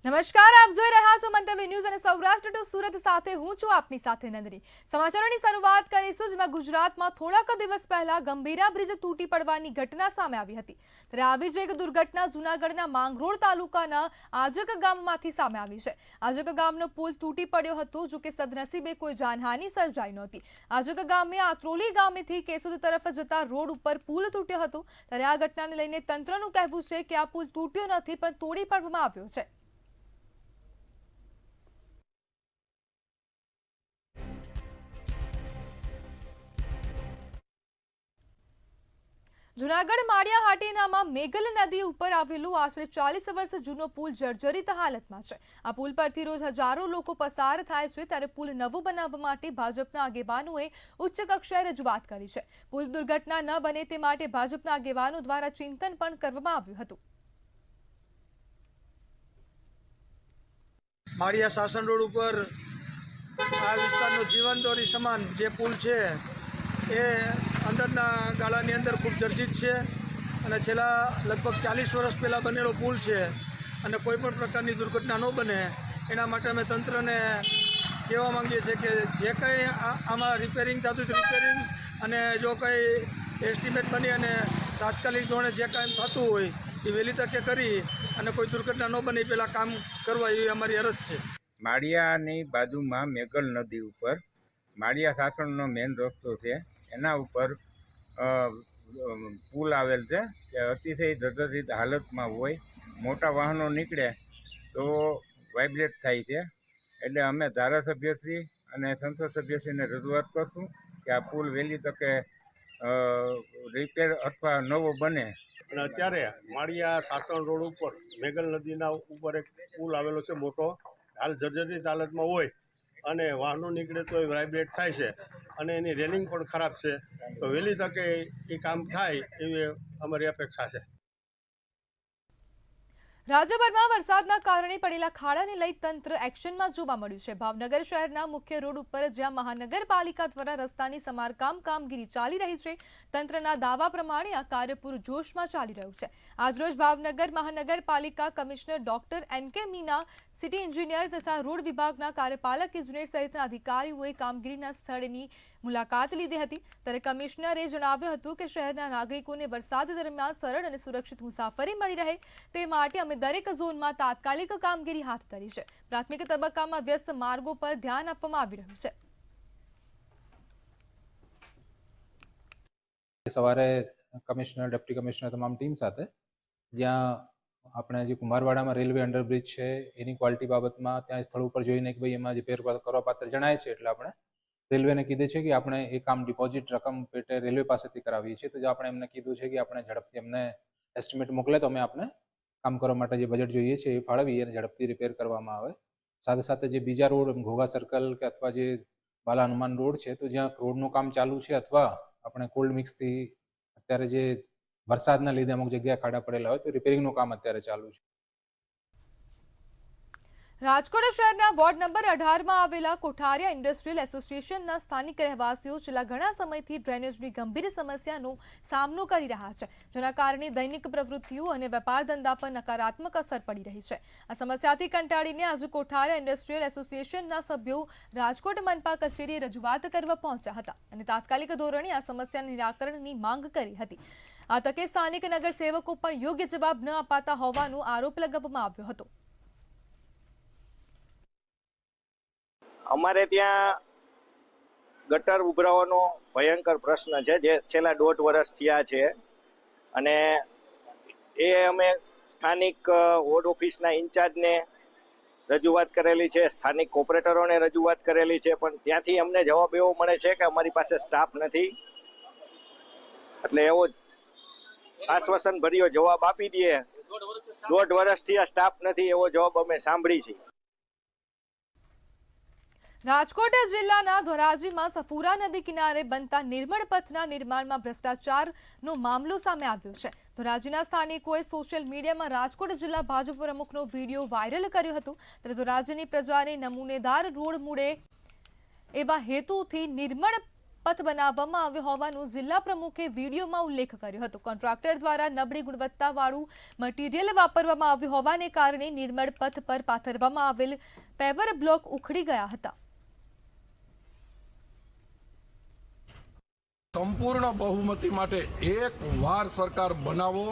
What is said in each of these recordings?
નમસ્કાર, આપ જોઈ રહ્યા છો મંતવ્ય ન્યૂઝ અને સૌરાષ્ટ્ર ટુ સુરત સાથે હું છું આપની સાથે નંદની। સમાચારોની શરૂઆત કરીશું જેમાં ગુજરાતમાં થોડાક દિવસ પહેલા ગંભીરા બ્રિજ તૂટી પડવાની ઘટના સામે આવી હતી। ત્યારે આવી જ એક દુર્ઘટના જૂનાગઢના માંગરોળ તાલુકાના આજક ગામમાંથી સામે આવી છે। આજક ગામનો પુલ તૂટી પડ્યો હતો, જો કે સદનસીબે કોઈ જાનહાનિ સર્જાઈ નહોતી। આજક ગામે આત્રોલી ગામેથી કેશોદ તરફ જતા રોડ ઉપર પુલ તૂટ્યો હતો। ત્યારે આ ઘટનાને લઈને તંત્રનું કહેવું છે કે આ પુલ તૂટ્યો નથી પણ તોડી પાડવામાં આવ્યો છે। જૂનાગઢ માળિયાહાટીનામાં મેઘલ નદી ઉપર આવેલું આશરે 40 વર્ષ જૂનો પુલ જર્જરિત હાલતમાં છે। આ પુલ પરથી રોજ હજારો લોકો પસાર થાય છે, ત્યારે પુલ નવો બનાવવા માટે ભાજપના આગેવાનોએ ઉચ્ચ કક્ષાએ રજૂઆત કરી છે। પુલ દુર્ઘટના ન બને તે માટે ભાજપના આગેવાનો દ્વારા ચિંતન પણ કરવામાં આવ્યું હતું। માળિયા શાસન રોડ ઉપર આ વિસ્તારનો જીવનદોરી સમાન જે પુલ છે એ અંદરના ગાળાની અંદર ખૂબ જર્જરિત છે અને છેલ્લા લગભગ 40 વર્ષ પહેલાં બનેલો પુલ છે અને કોઈ પણ પ્રકારની દુર્ઘટના ન બને એના માટે અમે તંત્રને કહેવા માંગીએ છીએ કે જે કંઈ આમાં રિપેરિંગ થતું હતું રિપેરિંગ અને જો કંઈ એસ્ટિમેટ બની અને તાત્કાલિક ધોરણે જે કાંઈ થતું હોય એ વહેલી તકે કરી અને કોઈ દુર્ઘટના ન બને એ પહેલાં કામ કરવા એવી અમારી અરજ છે। માળિયાની બાજુમાં મેઘલ નદી ઉપર માળિયા શાસનનો મેઇન રસ્તો છે, એના ઉપર પુલ આવેલ છે કે અતિશય જર્જરિત હાલતમાં હોય, મોટા વાહનો નીકળે તો વાઇબ્રેટ થાય છે। એટલે અમે ધારાસભ્યશ્રી અને સંસદ સભ્યશ્રીને રજૂઆત કરશું કે આ પુલ વહેલી તકે રિપેર અથવા નવો બને। અને અત્યારે માળિયા શાસન રોડ ઉપર મેઘલ નદીના ઉપર એક પુલ આવેલો છે મોટો, હાલ જર્જરિત હાલતમાં હોય અને વાહનો નીકળે તો એ વાઇબ્રેટ થાય છે અને એની રેલિંગ પણ ખરાબ છે, તો વહેલી તકે એ કામ થાય એવી અમારી અપેક્ષા છે। રાજ્યભરમાં વરસાદના કારણે પડેલા ખાડાને લઈ તંત્ર એક્શનમાં જોવા મળ્યું છે। ભાવનગર શહેરના મુખ્ય રોડ ઉપર જ્યાં મહાનગરપાલિકા દ્વારા રસ્તાની સમારકામ કામગીરી ચાલી રહી છે, તંત્રના દાવા પ્રમાણે આ કાર્ય પૂરજોશમાં ચાલી રહ્યું છે। આજરોજ ભાવનગર મહાનગરપાલિકા commissioner doctor NK Meena, city engineer તથા રોડ વિભાગના કાર્યપાલક ઇજનેર સહિતના અધિકારીઓએ કામગીરીના સ્થળની મુલાકાત લીધી હતી। ત્યારે કમિશનરે જણાવ્યું હતું કે શહેરના નાગરિકોને વરસાદ દરમિયાન સરળ અને સુરક્ષિત મુસાફરી મળી રહે તે માટે અમે દરેક ઝોનમાં તાત્કાલિક કામગીરી હાથ ધરી છે। પ્રાથમિક તબક્કામાં વ્યસ્ત માર્ગો પર ધ્યાન આપવામાં આવી રહ્યું છે। સવારે કમિશનર, ડેપ્ટી કમિશનર તમામ ટીમ સાથે જ્યાં આપણે જે કુંભારવાડામાં રેલવે અંડરબ્રિજ છે એની ક્વોલિટી બાબતમાં ત્યાં સ્થળ ઉપર જોઈને કે ભાઈ એમાં જે ફેરફાર કરવા પાત્ર જણાય છે, એટલે આપણે રેલવેને કીધું છે કે આપણે એ કામ ડિપોઝિટ રકમ પેટે રેલવે પાસેથી કરાવીએ છીએ। તો જો આપણે એમને કીધું છે કે આપણે ઝડપથી એમને એસ્ટિમેટ મોકલે તો અમે આપણે કામ કરવા માટે જે બજેટ જોઈએ છે એ ફાળવીએ અને ઝડપથી રિપેર કરવામાં આવે। સાથે સાથે જે બીજા રોડ ઘોઘા સર્કલ કે અથવા જે બાલા હનુમાન રોડ છે, તો જ્યાં રોડનું કામ ચાલુ છે અથવા આપણે કોલ્ડ મિક્સથી અત્યારે જે વરસાદના લીધે અમુક જગ્યાએ ખાડા પડેલા હોય તો રિપેરિંગનું કામ અત્યારે ચાલુ છે। રાજકોટ શહેરના વોર્ડ નંબર 18માં આવેલા કોઠારિયા ઇન્ડસ્ટ્રીયલ એસોસિએશનના સ્થાનિક રહેવાસીઓ છેલ્લા ઘણા સમયથી ડ્રેનેજની ગંભીર સમસ્યાનો સામનો કરી રહ્યા છે, જેના કારણે દૈનિક પ્રવૃત્તિઓ અને વેપાર ધંધા પર નકારાત્મક અસર પડી રહી છે। આ સમસ્યાથી કંટાળીને આજે કોઠારિયા ઇન્ડસ્ટ્રીયલ એસોસિએશનના સભ્યો રાજકોટ મનપા કચેરીએ રજૂઆત કરવા પહોંચ્યા હતા અને તાત્કાલિક ધોરણે આ સમસ્યાના નિરાકરણની માંગ કરી હતી। આ તકે સ્થાનિક નગરસેવકો પણ યોગ્ય જવાબ ન અપાતા હોવાનો આરોપ લગાવવામાં આવ્યો હતો। અમારે ત્યાં ગટર ઉભરાવાનો ભયંકર પ્રશ્ન છે, જે છેલ્લા 1.5 વર્ષ થયા છે અને એ અમે સ્થાનિક વોર્ડ ઓફિસના ઇન્ચાર્જને રજૂઆત કરેલી છે, સ્થાનિક કોર્પોરેટરોને રજૂઆત કરેલી છે, પણ ત્યાંથી અમને જવાબ એવો મળે છે કે અમારી પાસે સ્ટાફ નથી, એટલે એવો આશ્વાસન ભર્યો જવાબ આપી દઈએ। 1.5 વર્ષથી આ સ્ટાફ નથી એવો જવાબ અમે સાંભળી છે। રાજકોટ જિલ્લાના ધોરાજીમાં સફુરા નદી કિનારે બનતા નિર્મળ પથના નિર્માણમાં ભ્રષ્ટાચારનો મામલો સામે આવ્યો છે। ધોરાજીના સ્થાનિકોએ સોશિયલ મીડિયામાં રાજકોટ જિલ્લા ભાજપ પ્રમુખનો વિડીયો વાયરલ કર્યો હતો। ત્યારે ધોરાજીની પ્રજાને નમૂનેદાર રોડ મળે એવા હેતુથી નિર્મળ પથ બનાવવામાં આવ્યો હોવાનું જિલ્લા પ્રમુખે વિડીયોમાં ઉલ્લેખ કર્યો હતો. કોન્ટ્રાક્ટર દ્વારા નબળી ગુણવત્તાવાળું મટીરીયલ વાપરવામાં આવ્યું હોવાને કારણે નિર્મળ પથ પર પાથરવામાં આવેલ પેવર બ્લોક ઉખડી ગયા હતા. સંપૂર્ણ બહુમતી માટે એક વાર સરકાર બનાવો,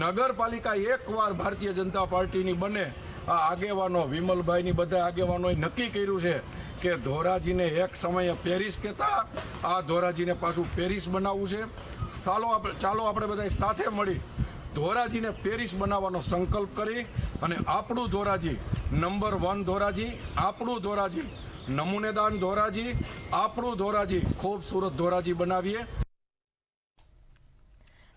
નગરપાલિકા એકવાર ભારતીય જનતા પાર્ટીની બને. આ આગેવાનો વિમલભાઈની બધા આગેવાનોએ નક્કી કર્યું છે કે ધોરાજીને એક સમયે પેરિસ કહેતા, આ ધોરાજીને પાછું પેરિસ બનાવવું છે. ચાલો આપણે બધા સાથે મળી ધોરાજીને પેરિસ બનાવવાનો સંકલ્પ કરી અને આપણું ધોરાજી નંબર 1 ધોરાજી, આપણું ધોરાજી નમૂનેદાર ધોરાજી, આપણું ધોરાજી ખૂબસૂરત ધોરાજી બનાવીએ.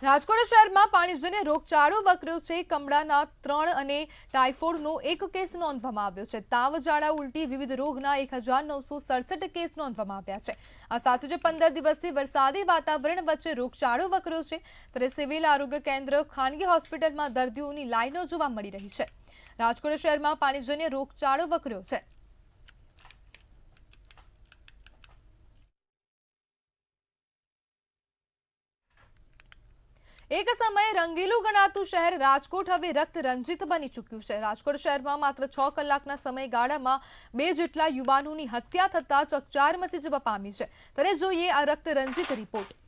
રાજકોટ શહેરમાં પાણીજન્ય રોગચાળો વકર્યો છે. કમળાના 3 અને ટાઇફોઇડનો 1 કેસ નોંધવામાં આવ્યો છે. તાવ, ઝાડા, ઉલટી વિવિધ રોગના 1967 કેસ નોંધવામાં આવ્યા છે. આ સાથે જ 15 દિવસથી વરસાદી વાતાવરણ વચ્ચે રોગચાળો વકર્યો છે. ત્યારે સિવિલ આરોગ્ય કેન્દ્ર, ખાનગી હોસ્પિટલમાં દર્દીઓની લાઈનો જોવા મળી રહી છે. રાજકોટ શહેરમાં પાણીજન્ય રોગચાળો વકર્યો છે. એક સમયે રંગીલું ગણાતું શહેર રાજકોટ હવે રક્ત રંજિત બની ચૂક્યું છે. રાજકોટ શહેરમાં માત્ર 6 કલાકના સમયગાળામાં 2 જેટલા યુવાનોની હત્યા થતા ચકચાર મચી જવા પામી છે. ત્યારે જોઈએ આ રક્ત રંજિત રિપોર્ટ.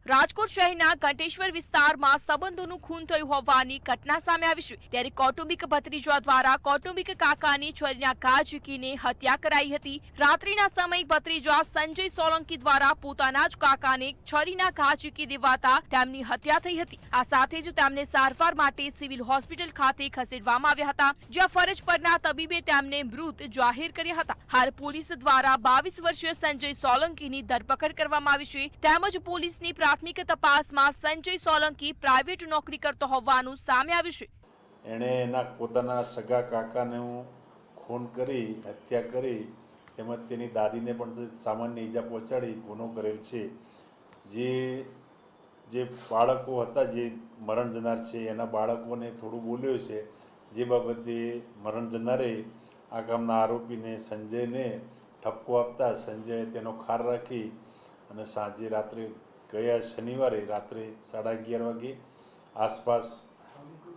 રાજકોટ શહેરના ઘંટેશ્વર વિસ્તારમાં સંબંધોનું ખૂન થયું હોવાની ઘટના સામે આવી છે. ત્યારે કૌટુંબિક ભત્રીજા દ્વારા કૌટુંબિક કાકાની છરીના ઘા ઝીકીને હત્યા કરાઈ હતી. રાત્રિના સમયે ભત્રીજા સંજય સોલંકી દ્વારા પોતાના જ કાકાને છરીના ઘા ઝીકી દેવાતા તેમની હત્યા થઈ હતી. આ સાથે જ તેમને સારવાર માટે સિવિલ હોસ્પિટલ ખાતે ખસેડવામાં આવ્યા હતા, જ્યાં ફરજ પરના તબીબે તેમને મૃત જાહેર કર્યા હતા. હાલ પોલીસ દ્વારા 22 વર્ષીય સંજય સોલંકીની ધરપકડ કરવામાં આવી છે. તેમજ પોલીસની પ્રાથમિક તપાસમાં સંજય સોલંકી પ્રાઇવેટ નોકરી કરતો હોવાનું સામે આવ્યું છે. એણે એના પોતાના સગા કાકાનું ખૂન કરી હત્યા કરી તેમજ તેની દાદીને પણ સામાન્ય ઈજા પહોંચાડી ગુનો કરેલ છે. જે બાળકો હતા જે મરણ જનાર છે એના બાળકોને થોડું બોલ્યો છે, જે બાબતે મરણ જનારે આ ગામના આરોપીને સંજયને ઠપકો આપતા સંજયે તેનો ખાર રાખી અને સાંજે રાત્રે ગયા શનિવારે રાત્રે 11:30 વાગે આસપાસ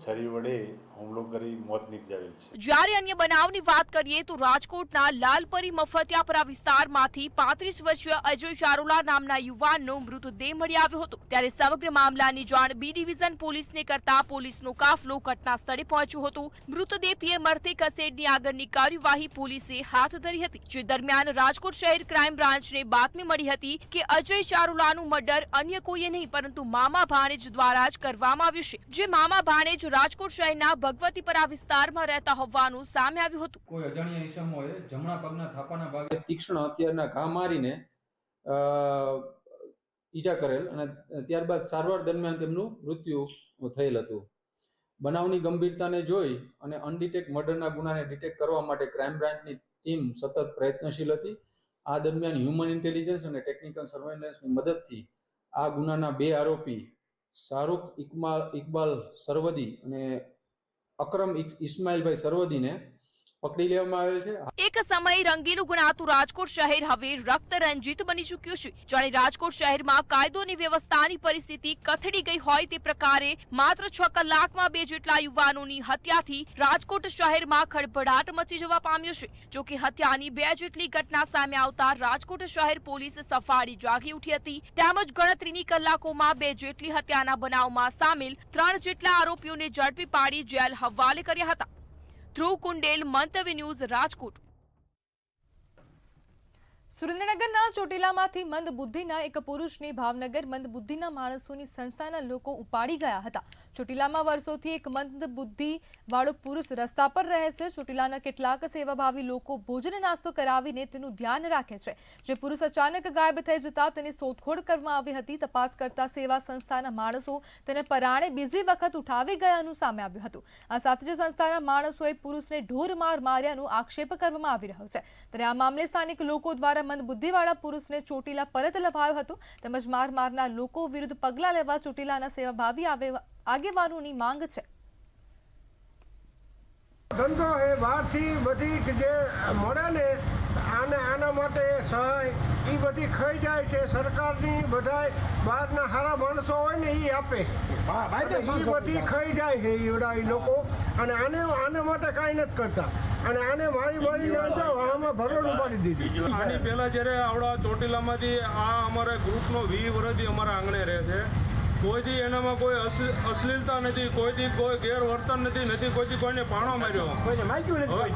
છરી વડે હુમલો કરી મોત નિપજાવેલ છે. જ્યારે અન્ય બનાવની વાત કરીએ તો રાજકોટના લાલપરી મફતિયાપરા વિસ્તારમાંથી 35 વર્ષીય અજય ચારોલા નામના યુવાનનો મૃતદેહ મળી આવ્યો હતો. ત્યારે સમગ્ર મામલાની જાણ બી ડિવિઝન પોલીસને કરતા પોલીસનો કાફલો ઘટના સ્થળે પહોંચ્યો હતો. મૃતદેહ પીએમ અર્થે ખસેડની આગળની કાર્યવાહી પોલીસે હાથ ધરી હતી. જે દરમિયાન રાજકોટ શહેર ક્રાઇમ બ્રાન્ચને બાતમી મળી હતી કે અજય ચારોલાનું મર્ડર અન્ય કોઈએ નહીં પરંતુ મામા ભાણેજ દ્વારા જ કરવામાં આવ્યું છે. જે મામા ભાણેજ રાજકોટ શહેરના ભગવતીપરા વિસ્તારમાં રહેતા હોવાનું સામે આવ્યું હતું. કોઈ અજાણ્યા ઈસમોએ જમણા પગના થાપાના ભાગે તીક્ષ્ણ હથિયારના ઘા મારીને ઈજા કરેલ અને ત્યારબાદ સારવાર દરમિયાન તેમનું મૃત્યુ થયેલ હતું. બનાવની ગંભીરતાને જોઈ અને અનડિટેક્ટ મર્ડરના ગુનાને ડિટેક્ટ કરવા માટે ક્રાઇમ બ્રાન્ચની ટીમ સતત પ્રયત્નશીલ હતી. આ દરમિયાન હ્યુમન ઇન્ટેલિજન્સ અને ટેકનિકલ સર્વેલન્સની મદદથી આ ગુનાના 2 આરોપી શાહરૂખ ઇકબાલ સરવદી અને અકરમ ઇસ્માઇલભાઈ સરવદીને પકડી લેવામાં આવેલ છે. એક સમયે રંગીલું ગણાતું રાજકોટ શહેર હવે રક્ત રંજિત બની ચૂક્યું છે. જાણે રાજકોટ શહેરમાં કાયદો અને વ્યવસ્થાની પરિસ્થિતિ કથળી ગઈ હોય તે પ્રકારે માત્ર 6 કલાકમાં 2 જેટલા યુવાનોની હત્યાથી રાજકોટ શહેરમાં ખળભળાટ મચી જવા પામ્યો છે. જો કે હત્યાની 2 જેટલી ઘટના સામે આવતા રાજકોટ શહેર પોલીસ સફાળી જાગી ઉઠી હતી. તેમજ ગણતરીની કલાકોમાં 2 જેટલી હત્યાના બનાવમાં સામેલ 3 જેટલા આરોપીઓને ઝડપી પાડી જેલ હવાલે કર્યા હતા. ધ્રુવ કુંડેલ, મંતવ્ય ન્યૂઝ, રાજકોટ. સુરેન્દ્રનગરના ચોટીલામાંથી મંદબુદ્ધિના એક પુરુષને ભાવનગર મંદબુદ્ધિના માણસોની સંસ્થાના લોકો ઉપાડી ગયા હતા. ચોટીલામાં વર્ષોથી એક મંદબુદ્ધિ વાળો પુરુષ રસ્તા પર રહે છે. ચોટીલાના કેટલાક સેવાભાવી લોકો ભોજન નાસ્તો કરાવીને તેનું ધ્યાન રાખે છે. જે પુરુષ અચાનક ગાયબ થઈ જતા તેની શોધખોળ કરવામાં આવી હતી. તપાસ કરતા સેવા સંસ્થાના માણસો તેને પરાણે બીજી વખત ઉઠાવી ગયાનું સામે આવ્યું હતું. આ સાથે જ સંસ્થાના માણસોએ પુરુષને ઢોર માર માર્યાનો આક્ષેપ કરવામાં આવી રહ્યો છે. ત્યારે આ મામલે સ્થાનિક લોકો દ્વારા મંદબુદ્ધિવાળા પુરુષને ચોટીલા પરત લવાયો હતો. તેમજ માર મારનાર લોકો વિરુદ્ધ પગલાં લેવા ચોટીલાના સેવાભાવી આગેવાનોની માંગ છે. ધંધો એ બહારથી બધી જે મળે ને આ અને આના માટે સહાય એ બધી ખાઈ જાય છે સરકારની. બધાય બહારના સારા માણસો હોય ને એ આપે, એ બધી ખાઈ જાય છે એ લોકો. અને આને માટે કાંઈ નથી કરતા. અને આને મારી જાઓ આમાં ભરોડ ઉપાડી દીધી. આની પહેલાં જ્યારે આવડા ચોટીલામાંથી આ અમારા ગ્રુપનો 20 વર્ષથી અમારા આંગણે રહે છે. કોઈથી એનામાં કોઈ અશ્લીલતા નથી, કોઈથી કોઈ ગેરવર્તન નથી, કોઈથી કોઈને પાણો માર્યો. હવે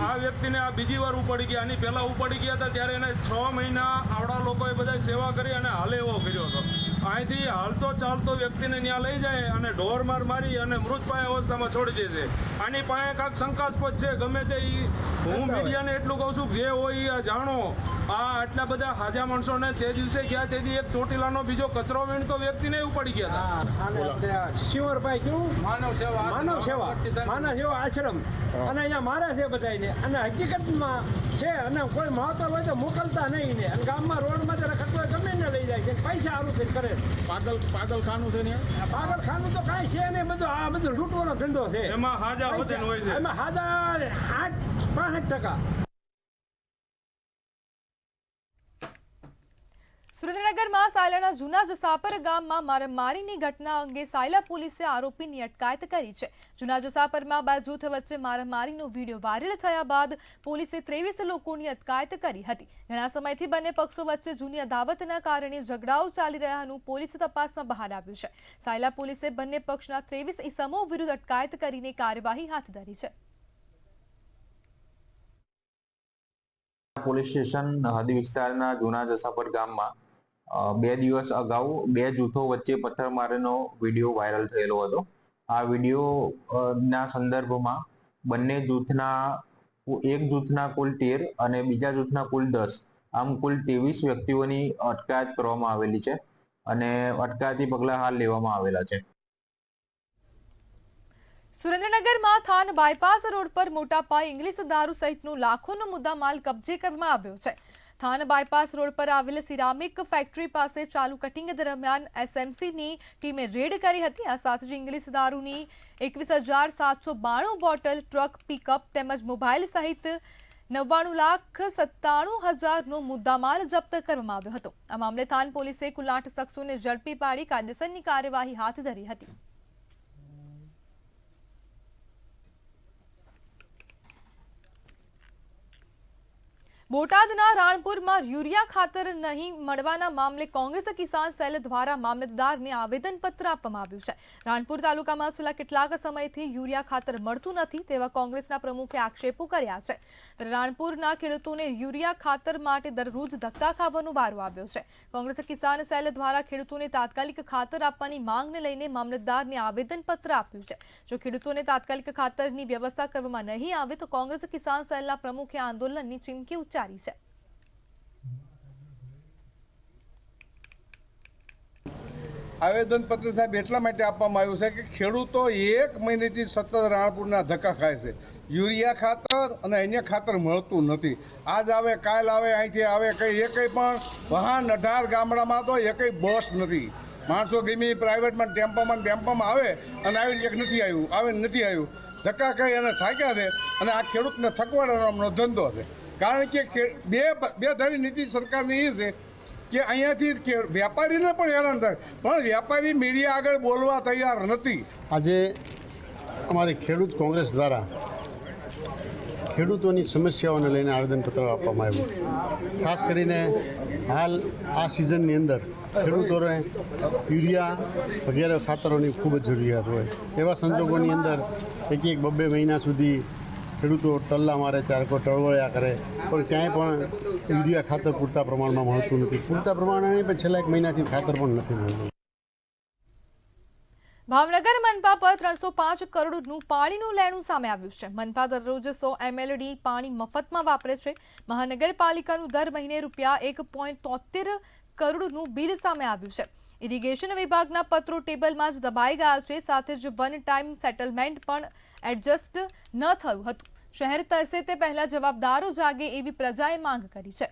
આ વ્યક્તિને આ બીજી વાર ઉપાડી ગયા. આની પહેલાં ઉપાડી ગયા હતા ત્યારે એને 6 મહિના આવડા લોકોએ બધા સેવા કરી અને હાલે એવો કર્યો હતો. અહીંથી હાલતો ચાલતો વ્યક્તિને ત્યાં લઈ જાય અને ઢોરમાર મારી અને મૃતપાય અવસ્થામાં છોડી દે છે. આની પાસે કાંઈક શંકાસ્પદ છે. ગમે તે હું મીડિયાને એટલું કહું છું, જે હોય એ જાણો. આ આટલા બધા હાજા માણસોને તે દિવસે ગયા તેથી એક ચોટીલાનો બીજો કચરો વીણતો વ્યક્તિને ઉપાડી ગયા હતા. શિવરભાઈ કેવું માનવ સેવા આશ્રમ અને અહીંયા મારે છે બધાને. અને હકીકતમાં છે અને કોઈ માવતર હોય તો મોકલતા નહીં ને. અને ગામમાં રોડમાં જરા ખર્ચો ગમે ને લઈ જાય છે, પૈસા આરોપિત કરે. પાગલખાનું છે ને? પાગલખાનું તો કાંઈ છે નહીં, બધું આ બધું લૂંટવાનો ધંધો છે. એમાં હાજા વજન હોય છે. એમાં હાજા 65%. સુરેન્દ્રનગરમાં સાયલાના જૂના જસાપર ગામમાં મારામારીની ઘટના અંગે સાયલા પોલીસે આરોપીની અટકાયત કરી છે. જૂના જસાપરમાં 2 જૂથ વચ્ચે મારામારીનો વિડીયો વાયરલ થયા બાદ પોલીસે 23 લોકોની અટકાયત કરી હતી. ઘણા સમયથી બંને પક્ષો વચ્ચે જૂની અદાવતના કારણે ઝઘડાઓ ચાલી રહ્યાનું પોલીસ તપાસમાં બહાર આવ્યું છે. સાયલા પોલીસે બંને પક્ષના 23 ઇસમો વિરુદ્ધ અટકાયત કરીને કાર્યવાહી હાથ ધરી છે. પોલીસ સ્ટેશન હદ વિસ્તારના જૂના જસાપર ગામમાં 2 દિવસ અગાઉ 2 જૂથો વચ્ચે પથ્થરમારીનો વિડીયો વાયરલ થયેલો હતો. આ વિડીયો ના સંદર્ભમાં બંને જૂથના એક જૂથના કુલ 13 અને બીજા જૂથના કુલ 10 આમ કુલ 23 વ્યક્તિઓની અટકાયત કરવામાં આવેલી છે અને અટકાયતી પગલાં હાલ લેવામાં આવેલા છે. સુરેન્દ્રનગરમાં થાન બાયપાસ રોડ પર મોટા પાયે ઇંગ્લિશ દારૂ સહિતનો લાખોનો મુદ્દામાલ કબજે કરવામાં આવ્યો છે. થાન બાયપાસ રોડ પર આવેલ સિરામિક ફેક્ટરી પાસે ચાલુ કટિંગ દરમિયાન એસએમસીની ટીમે રેડ કરી હતી. આ સાથે જ ઇંગ્લિશ દારૂની 21,792 બોટલ, ટ્રક, પિકઅપ તેમજ મોબાઈલ સહિત 99,97,000નો મુદ્દામાલ જપ્ત કરવામાં આવ્યો હતો. આ મામલે થાન પોલીસે કુલ 8 શખ્સોને ઝડપી પાડી કાયદેસરની કાર્યવાહી હાથ ધરી હતી. બોટાદના રાણપુરમાં યુરિયા ખાતર નહીં મળવાના મામલે કોંગ્રેસ કિસાન સેલ દ્વારા મામલતદારને આવેદનપત્ર આપવામાં આવ્યું છે. રાણપુર તાલુકામાં છેલ્લા કેટલાક સમયથી યુરિયા ખાતર મળતું નથી તેવા કોંગ્રેસના પ્રમુખે આક્ષેપો કર્યા છે. રાણપુરના ખેડૂતોને યુરિયા ખાતર માટે દરરોજ ધક્કા ખાવાનો વારો આવ્યો છે. કોંગ્રેસ કિસાન સેલ દ્વારા ખેડૂતોને તાત્કાલિક ખાતર આપવાની માંગને લઈને મામલતદારને આવેદનપત્ર આપ્યું છે. જો ખેડૂતોને તાત્કાલિક ખાતરની વ્યવસ્થા કરવામાં નહીં આવે તો કોંગ્રેસ કિસાન સેલના પ્રમુખે આંદોલનની ચીમકી ઉચ્ચારી છે. આવેદનપત્ર સાહેબ એટલા માટે આપવામાં આવ્યું છે કે ખેડૂતો 1 મહિનેથી સતત રાણપુરના ધક્કા ખાય છે. યુરિયા ખાતર અને અન્ય ખાતર મળતું નથી. આજ આવે કાલ આવે, અહીંથી આવે, કંઈ પણ વાહન 18 ગામડામાં તો એકય બસ નથી. માણસો ગમે પ્રાઇવેટમાં ટેમ્પોમાં આવે અને આવીને એક નથી આવ્યું ધક્કા ખાઈ અને થાક્યા છે. અને આ ખેડૂતને થકવાડવાનો ધંધો છે. કારણ કે બે ધારી નીતિ સરકારની એ છે કે અહીંયાથી વેપારીને પણ હેરાન થાય, પણ વેપારી મીડિયા આગળ બોલવા તૈયાર નથી. આજે અમારી ખેડૂત કોંગ્રેસ દ્વારા ખેડૂતોની સમસ્યાઓને લઈને આવેદનપત્ર આપવામાં આવ્યું. ખાસ કરીને હાલ આ સિઝનની અંદર ખેડૂતોને યુરિયા વગેરે ખાતરોની ખૂબ જ જરૂરિયાત હોય. એવા સંજોગોની અંદર 1-2 મહિના સુધી ખેડૂતો ટલ્લા મારે, ચારકો ટળવળ્યા કરે, પણ ક્યાંય પણ યુરિયા ખાતર પૂરતા પ્રમાણમાં મળતું નથી. પૂરતા પ્રમાણમાં નહીં, પણ છેલ્લા 1 મહિનાથી ખાતર પણ નથી મળતું. ભાવનગર મનપા પર 305 કરોડનું પાણીનું લેણું સામે આવ્યું છે. મનપા દરરોજ 100 mld પાણી મફતમાં વાપરે છે. મહાનગરપાલિકાનું દર મહિને ₹1.73 કરોડનું બિલ સામે આવ્યું છે. ઇરિગેશન વિભાગના પત્રો ટેબલમાં જ દબાઈ ગયા છે. સાથે જ વન ટાઈમ સેટલમેન્ટ પણ એડજસ્ટ ન થયું હતું. શહેર તરસે તે પહેલા જવાબદારો જાગે એવી પ્રજાએ માંગ કરી છે.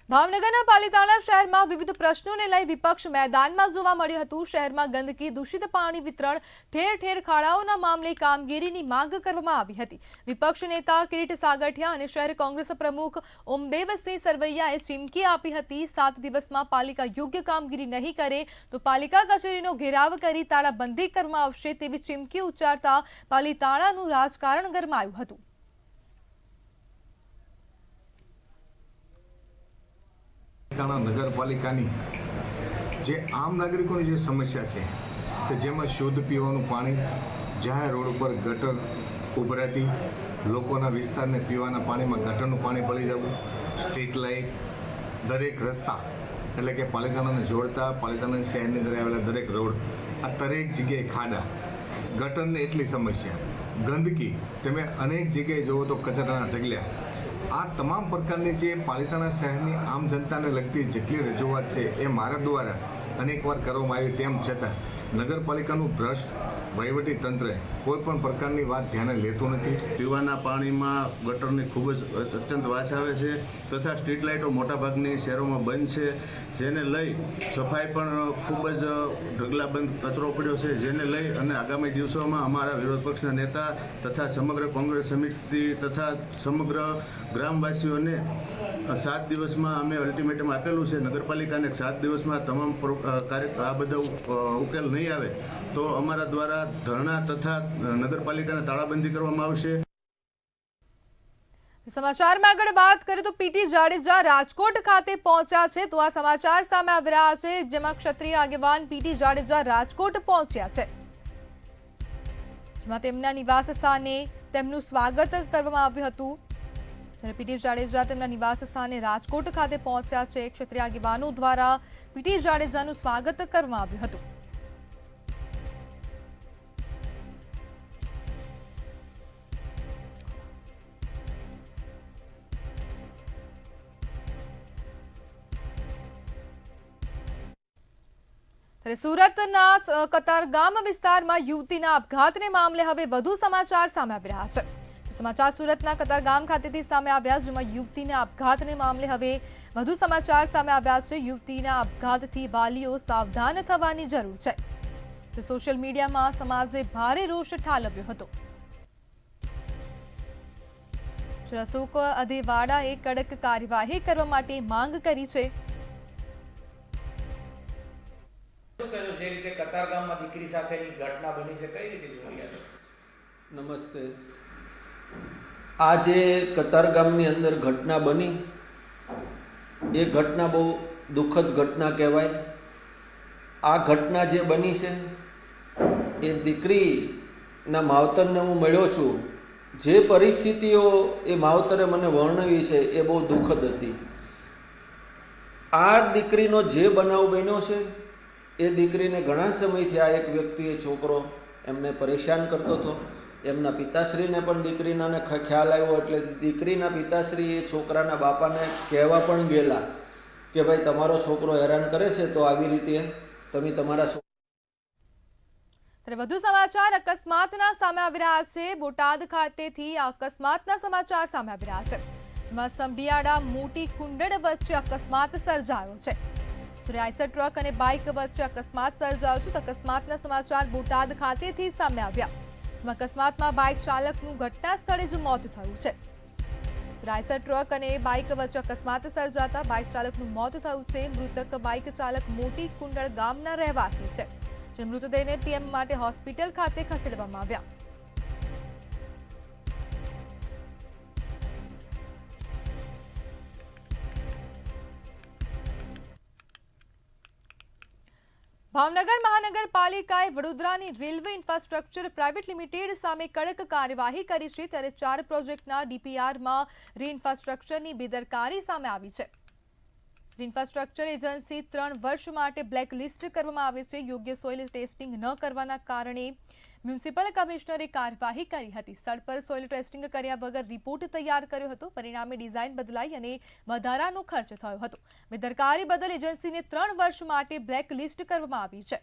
ભાવનગરના પાલિતાણા શહેરમાં વિવિધ પ્રશ્નોને લઈ વિપક્ષ મેદાનમાં જોવા મળ્યું હતું. શહેરમાં ગંદકી, દૂષિત પાણી વિતરણ, ઠેર ઠેર ખાડાઓના મામલે કામગીરીની માંગ કરવામાં આવી હતી. વિપક્ષ નેતા કિરીટ સાગઠિયા અને શહેર કોંગ્રેસ પ્રમુખ ઓમદેવસિંહ સરવૈયાએ ચીમકી આપી હતી. 7 દિવસમાં પાલિકા યોગ્ય કામગીરી નહીં કરે તો પાલિકા કચેરીનો ઘેરાવ કરી તાળાબંધી કરવામાં આવશે તેવી ચીમકી ઉચ્ચારતા પાલિતાણાનું રાજકારણ ગરમાયું હતું. નગરપાલિકાની જે આમ નાગરિકોની જે સમસ્યા છે કે જેમાં શુદ્ધ પીવાનું પાણી, જાહેર રોડ ઉપર ગટર ઉભરાતી, લોકોના વિસ્તારને પીવાના પાણીમાં ગટરનું પાણી ભળી જવું, સ્ટ્રીટ લાઇટ, દરેક રસ્તા એટલે કે પાલિતાણાને જોડતા પાલિતાણા શહેરની અંદર આવેલા દરેક રોડ, આ દરેક જગ્યાએ ખાડા, ગટરની એટલી સમસ્યા, ગંદકી, તમે અનેક જગ્યાએ જુઓ તો કચરાના ઢગલા, આ તમામ પ્રકારની જે પાલિતાણા શહેરની આમ જનતાને લગતી જેટલી રજૂઆત છે એ મારા દ્વારા અનેકવાર કરવામાં આવી, તેમ છતાં નગરપાલિકાનું ભ્રષ્ટ વહીવટી તંત્ર કોઈ પણ પ્રકારની વાત ધ્યાને લેતું નથી. પીવાના પાણીમાં ગટરની ખૂબ જ અત્યંત વાસ આવે છે તથા સ્ટ્રીટ લાઇટો મોટાભાગની શહેરોમાં બંધ છે, જેને લઈ સફાઈ પણ ખૂબ જ ઢગલાબંધ કચરો પડ્યો છે, જેને લઈ અને આગામી દિવસોમાં અમારા વિરોધ પક્ષના નેતા તથા સમગ્ર કોંગ્રેસ સમિતિ તથા સમગ્ર ગ્રામવાસીઓને 7 દિવસમાં અમે અલ્ટિમેટમ આપેલું છે નગરપાલિકાને. 7 દિવસમાં તમામ આ બધા ઉકેલ નહીં આવે તો અમારા દ્વારા ધરણા તથા નગરપાલિકાને તાળાબંધી કરવામાં આવશે. સમાચારમાં આગળ વાત કરીએ તો પીટી જાડેજા રાજકોટ ખાતે પહોંચ્યા છે. તો આ સમાચાર સામે આવી રહ્યા છે, જેમાં ક્ષત્રિય આગેવાન પીટી જાડેજા રાજકોટ પહોંચ્યા છે, જેમાં તેમના નિવાસ સ્થાને તેમનું સ્વાગત કરવામાં આવ્યું હતું. ત્યારે પીટી જાડેજા તેમના નિવાસ સ્થાને રાજકોટ ખાતે પહોંચ્યા છે. ક્ષત્રિય આગેવાનો દ્વારા પીટી જાડેજાનું સ્વાગત કરવામાં આવ્યું હતું. સુરતના કતારગામ વિસ્તારમાં યુવતીના આપઘાતને મામલે હવે વધુ સમાચાર સામે આવી રહ્યા છે. સમાચાર સુરતના કતારગામ ખાતેથી સામે આવ્યા, જેમાં યુવતીના આપઘાતને મામલે હવે વધુ સમાચાર સામે આવ્યા છે. યુવતીના આપઘાતથી વાલીઓ સાવધાન થવાની જરૂર છે. તો સોશિયલ મીડિયામાં સમાજે ભારે રોષ ઠાલવ્યો હતો. અશોક અધેવાડાએ કડક કાર્યવાહી કરવા માટે માંગ કરી છે. જે રીતે કતારગામમાં દીકરી સાથેની ઘટના બની છે, કઈ રીતે જોઈ રહ્યા છો? નમસ્તે. આ જે કતારગામની અંદર ઘટના બની એ ઘટના બહુ દુઃખદ ઘટના કહેવાય. આ ઘટના જે બની છે એ દીકરીના માવતરને હું મળ્યો છું. જે પરિસ્થિતિઓ એ માવતરે મને વર્ણવી છે એ બહુ દુઃખદ હતી. આ દીકરીનો જે બનાવ બન્યો છે એ દીકરીને ઘણા સમયથી આ એક વ્યક્તિએ છોકરો એમને પરેશાન કરતો હતો. એમના પિતાશ્રીને પણ દીકરીનાને ખ્યાલ આવ્યો, એટલે દીકરીના પિતાશ્રી એ છોકરાના બાપાને કહેવા પણ ગયેલા કે ભાઈ તમારો છોકરો હેરાન કરે છે તો આવી રીતે તમે તમારા. વધુ સમાચાર અકસ્માતના સામે આવી રહ્યા છે. બોટાદ ખાતેથી અકસ્માતના સમાચાર સામે આવી રહ્યા છે. એમાં સમઢિયાળા મોટી કુંડળ વચ્ચે અકસ્માત સર્જાયો છે. આઈસર ટ્રક અને બાઇક વચ્ચે અકસ્માત સર્જાયો છે. તો અકસ્માતના સમાચાર બોટાદ ખાતેથી સામે આવ્યા. અકસ્માતમાં બાઇક ચાલકનું ઘટના સ્થળે જ મોત થયું છે. આઈસર ટ્રક અને બાઇક વચ્ચે અકસ્માત સર્જાતા બાઇક ચાલકનું મોત થયું છે. મૃતક બાઇક ચાલક મોટી કુંડળ ગામના રહેવાસી છે. જે મૃતદેહને પીએમ માટે હોસ્પિટલ ખાતે ખસેડવામાં આવ્યા. ભાવનગર મહાનગરપાલિકાએ વડોદરાની રેલવે ઇન્ફ્રાસ્ટ્રક્ચર પ્રાઇવેટ લિમિટેડ સામે કડક કાર્યવાહી કરી છે. ત્યારે 4 પ્રોજેક્ટના ડીપીઆરમાં રીઇન્ફ્રાસ્ટ્રક્ચરની બેદરકારી સામે આવી છે. ઇન્ફ્રાસ્ટ્રક્ચર એજન્સી 3 વર્ષ માટે બ્લેકલિસ્ટ કરવામાં આવી છે. યોગ્ય સોઇલ ટેસ્ટિંગ ન કરવાના કારણે મ્યુનિસિપલ કમિશનરે કાર્યવાહી કરી હતી. સ્થળ પર સોઇલ ટેસ્ટિંગ કર્યા વગર રિપોર્ટ તૈયાર કર્યો હતો. પરિણામે ડિઝાઇન બદલાઈ અને વધારાનો ખર્ચ થયો હતો. બેદરકારી બદલ એજન્સીને 3 વર્ષ માટે બ્લેકલિસ્ટ કરવામાં આવી છે.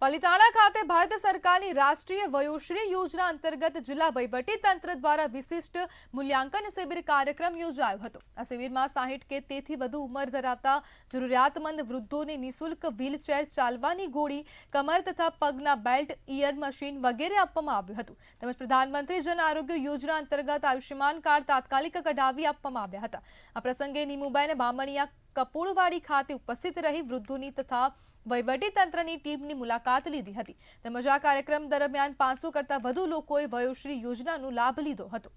પાલિતાણા ખાતે ભારત સરકારની રાષ્ટ્રીય વયોશ્રી યોજના અંતર્ગત જિલ્લા વહીવટી તંત્ર દ્વારા વિશિષ્ટ મૂલ્યાંકન શિબિર કાર્યક્રમ યોજાયો હતો. આ શિબિરમાં 60 કે તેથી વધુ ઉંમર ધરાવતા જરૂરિયાતમંદ વૃદ્ધોને નિઃશુલ્ક વ્હીલચેર, ચાલવાની ગોળી, કમર તથા પગના બેલ્ટ, ઇયર મશીન વગેરે આપવામાં આવ્યું હતું. તેમજ પ્રધાનમંત્રી જન આરોગ્ય યોજના અંતર્ગત આયુષ્યમાન કાર્ડ તાત્કાલિક કઢાવી આપવામાં આવ્યા હતા. આ પ્રસંગે નીમુબેન બામણિયા કપોળવાડી ખાતે ઉપસ્થિત રહી વૃદ્ધોની તથા વહીવટી તંત્રની ટીમની મુલાકાત લીધી હતી. તેમજ આ કાર્યક્રમ દરમિયાન 500 કરતા વધુ લોકોએ વયોશ્રી યોજનાનો લાભ લીધો હતો.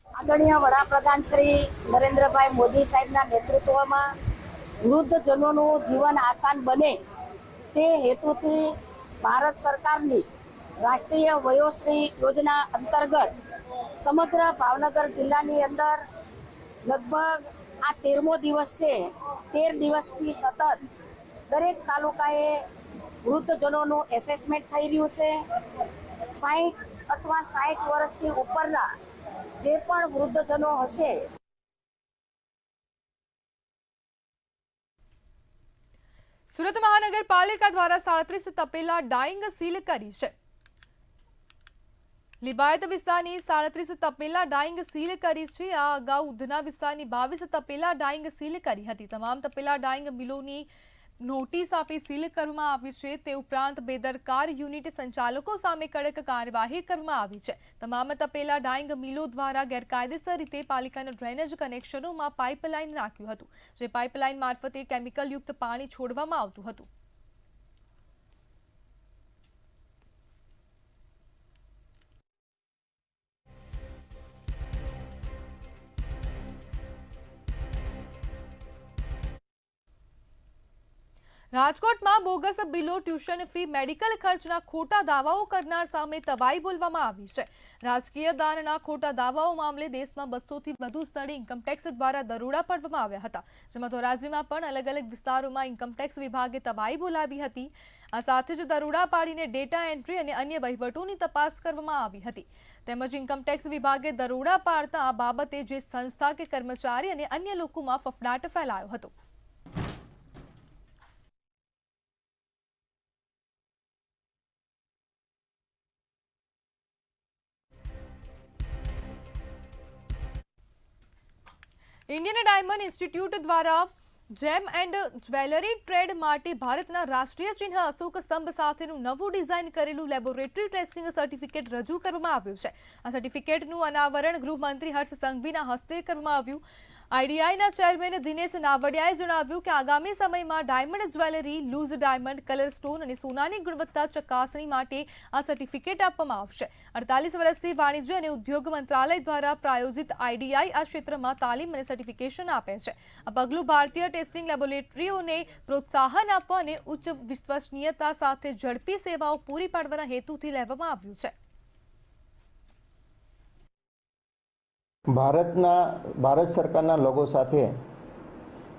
આદરણીય વડાપ્રધાન શ્રી નરેન્દ્રભાઈ મોદી સાહેબના નેતૃત્વમાં વૃદ્ધજનોનું જીવન આસાન બને તે હેતુથી ભારત સરકારની રાષ્ટ્રીય વયોશ્રી યોજના અંતર્ગત સમગ્ર ભાવનગર જિલ્લાની અંદર લગભગ આ 13મો દિવસ છે. 13 દિવસથી સતત દરેક તાલુકાએ વૃદ્ધજનોનું એસેસમેન્ટ થઈ રહ્યું છે. 60 અથવા 60 વર્ષથી ઉપરના જે પણ વૃદ્ધજનો હશે. સુરત મહાનગરપાલિકા દ્વારા 37 તપેલા ડાઇંગ સીલ કરી છે. લિંબાયત વિસ્તારની 37 તપેલા ડાઇંગ સીલ કરી છે. આ અગાઉ ઉધના વિસ્તારની 22 તપેલા ડાઇંગ સીલ કરી હતી. તમામ તપેલા ડાઇંગ મિલોની નોટિસ આપી સીલ કરવામાં આવી છે. તે ઉપરાંત બેદરકાર યુનિટ સંચાલકો સામે કડક કાર્યવાહી કરવામાં આવી છે. તમામ તપેલા ડાઇંગ મિલો દ્વારા ગેરકાયદેસર રીતે પાલિકાના ડ્રેનેજ કનેક્શનોમાં પાઇપલાઇન નાખ્યું હતું. જે પાઇપલાઇન મારફતે કેમિકલયુક્ત પાણી છોડવામાં આવતું હતું. રાજકોટમાં બોગસ બિલો, ટ્યુશન ફી, મેડિકલ ખર્ચના ખોટા દાવાઓ કરનાર સામે તવાઈ બોલવામાં આવી છે. રાજકીય દાનના ખોટા દાવાઓ મામલે દેશમાં 200થી વધુ સ્થળે ઇન્કમટેક્સ દ્વારા દરોડા પાડવામાં આવ્યા હતા. જેમાં ધોરાજીમાં પણ અલગ અલગ વિસ્તારોમાં ઇન્કમટેક્સ વિભાગે તવાઈ બોલાવી હતી. આ સાથે જ દરોડા પાડીને ડેટા એન્ટ્રી અને અન્ય વહીવટોની તપાસ કરવામાં આવી હતી. તેમજ ઇન્કમટેક્સ વિભાગે દરોડા પાડતા આ બાબતે જે સંસ્થા કે કર્મચારી અને અન્ય લોકોમાં ફફડાટ ફેલાયો હતો. ઇન્ડિયન ડાયમંડ ઇન્સ્ટિટ્યૂટ દ્વારા જેમ એન્ડ જ્વેલરી ટ્રેડ માટે ભારતના રાષ્ટ્રીય ચિહ્ન અશોક સ્તંભ સાથેનું નવું ડિઝાઇન કરેલું લેબોરેટરી ટેસ્ટિંગ સર્ટિફિકેટ રજૂ કરવામાં આવ્યું છે. આ સર્ટિફિકેટનું અનાવરણ ગૃહમંત્રી હર્ષ સંઘવીના હસ્તે કરવામાં આવ્યું. આઈડીઆઈના ચેરમેન દિનેશ નાવડિયાએ જણાવ્યું કે આગામી સમયમાં diamond jewellery, loose diamond, colour stone અને સોનાની ગુણવત્તા ચકાસણી માટે આ સર્ટિફિકેટ આપવામાં આવશે. 48 વર્ષથી વાણિજ્ય અને ઉદ્યોગ મંત્રાલય દ્વારા પ્રાયોજિત આઈડીઆઈ આ ક્ષેત્રમાં તાલીમ અને સર્ટિફિકેશન આપે છે. આ પગલું ભારતીય ટેસ્ટિંગ લેબોરેટરીઓને પ્રોત્સાહન આપવા અને ઉચ્ચ વિશ્વસનીયતા સાથે ઝડપી સેવાઓ પૂરી પાડવાના હેતુથી લેવામાં આવ્યું છે. ભારત સરકારના લોગો સાથે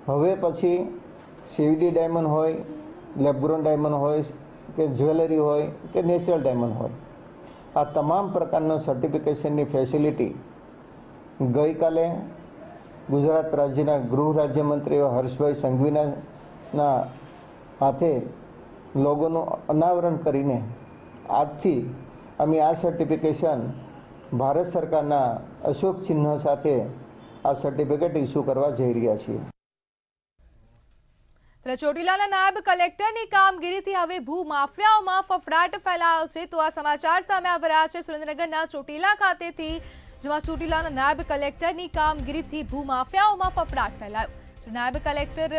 હવે પછી સીવીડી ડાયમંડ હોય, લેબગ્રોન ડાયમંડ હોય કે જ્વેલરી હોય કે નેચરલ ડાયમંડ હોય, આ તમામ પ્રકારના સર્ટિફિકેશનની ફેસિલિટી ગઈકાલે ગુજરાત રાજ્યના ગૃહ રાજ્યમંત્રી હર્ષભાઈ સંઘવીના હાથે લોગોનું અનાવરણ કરીને આજથી અમે આ સર્ટિફિકેશન ભારત સરકારના અશોક ચિહ્ન સાથે આ સર્ટિફિકેટ ઇસ્યુ કરવા જઈ રહ્યા છીએ. ચોટીલાના નાયબ કલેક્ટરની કામગીરીથી હવે ભૂમાફિયાઓમાં ફફડાટ ફેલાયો છે. તો આ સમાચાર સામે આવી રહ્યા છે સુરેન્દ્રનગરના ચોટીલા ખાતેથી, જેમાં ચોટીલાના નાયબ કલેક્ટરની કામગીરીથી ભૂમાફિયાઓમાં ફફડાટ ફેલાયો. નાયબ કલેક્ટર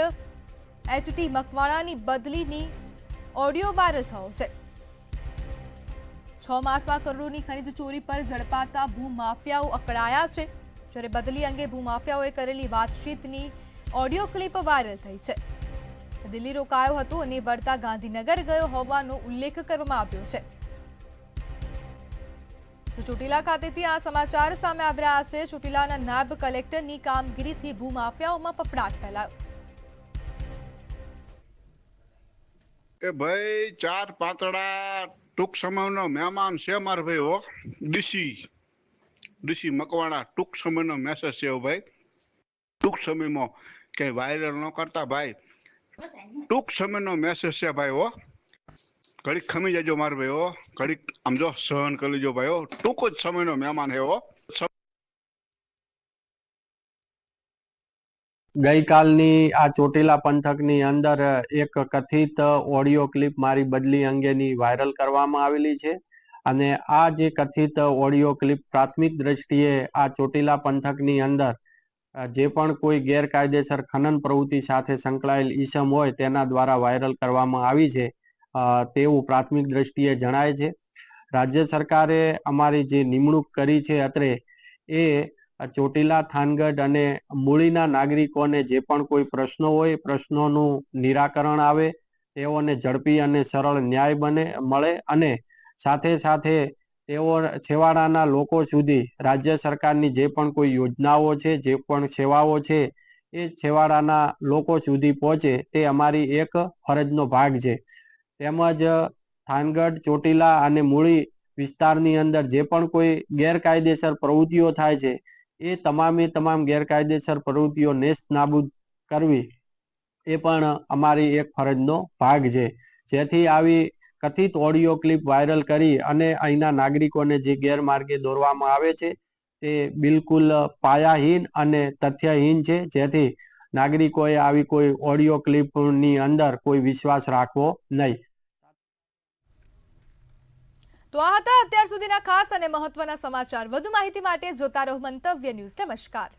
એચ.ટી. મકવાણાની બદલીની ઓડિયો વાયરલ થયો છે. 6 માસમાં કરોડોની ખનીજ ચોરી પર ઝડપાતા ભૂમાફિયાઓ અકળાયા છે. જ્યારે બદલી અંગે ભૂમાફિયાઓએ કરેલી વાતચીતની ઓડિયો ક્લિપ વાયરલ થઈ છે. દિલ્હી રોકાયો હતો અને વળતા ગાંધીનગર ગયો હોવાનો ઉલ્લેખ કરવામાં આવ્યો છે. ચોટીલા ખાતેથી આ સમાચાર સામે આવી રહ્યા છે. ચોટીલાના નાયબ કલેક્ટરની કામગીરીથી ભૂમાફિયાઓમાં ફફડાટ ફેલાયો. કે ભાઈ 4 પાતળા ટૂંક સમયનો મહેમાન છે માર ભાઈ હો, ડીસી મકવાણા ટૂંક સમયનો મેસેજ છે ભાઈ. ટૂંક સમયમાં કે વાયરલ ન કરતા ભાઈ, ટૂંક સમયનો મેસેજ છે ભાઈ હો. ઘડીક ખમી જજો માર ભાઈ હો. ઘડીક આમ જો સહન કરી લેજો ભાઈ હો. ટૂંક જ સમયનો મહેમાન હે હો. ગઈકાલની આ ચોટીલા પંથકની અંદર એક કથિત ઓડિયો ક્લિપ મારી બદલી અંગેની વાયરલ કરવામાં આવેલી છે અને આ જે કથિત ઓડિયો ક્લિપ પ્રાથમિક દ્રષ્ટિએ આ ચોટીલા પંથકની અંદર જે પણ કોઈ ગેરકાયદેસર ખનન પ્રવૃત્તિ સાથે સંકળાયેલ ઈસમ હોય તેના દ્વારા વાયરલ કરવામાં આવી છે તેવું પ્રાથમિક દ્રષ્ટિએ જણાય છે. રાજ્ય સરકારે અમારી જે નિમણૂક કરી છે અત્રે એ ચોટીલા, થાનગઢ અને મૂળીના નાગરિકોને જે પણ કોઈ પ્રશ્નો હોય પ્રશ્નોનું નિરાકરણ આવે, તેઓને ઝડપી અને સરળ ન્યાય મળે અને સાથે સાથે તેઓ છેવાડાના લોકો સુધી રાજ્ય સરકારની જે પણ કોઈ યોજનાઓ છે, જે પણ સેવાઓ છે એ છેવાડાના લોકો સુધી પહોંચે તે અમારી એક ફરજનો ભાગ છે. તેમજ થાનગઢ, ચોટીલા અને મૂળી વિસ્તારની અંદર જે પણ કોઈ ગેરકાયદેસર પ્રવૃત્તિઓ થાય છે એ તમામ ગેરકાયદેસર પ્રવૃત્તિઓ નેસ્ત નાબૂદ કરવી એ પણ અમારી એક ફરજનો ભાગ છે. જેથી આવી કથિત ઓડિયો ક્લિપ વાયરલ કરી અને અહીંના નાગરિકોને જે ગેરમાર્ગે દોરવામાં આવે છે તે બિલકુલ પાયાહીન અને તથ્યહીન છે. જેથી નાગરિકોએ આવી કોઈ ઓડિયો ક્લિપની અંદર કોઈ વિશ્વાસ રાખવો નહીં. તો આ હતા અત્યાર સુધીના ખાસ અને મહત્વના સમાચાર. વધુ માહિતી માટે જોતા રહો મંતવ્ય ન્યૂઝ. નમસ્કાર.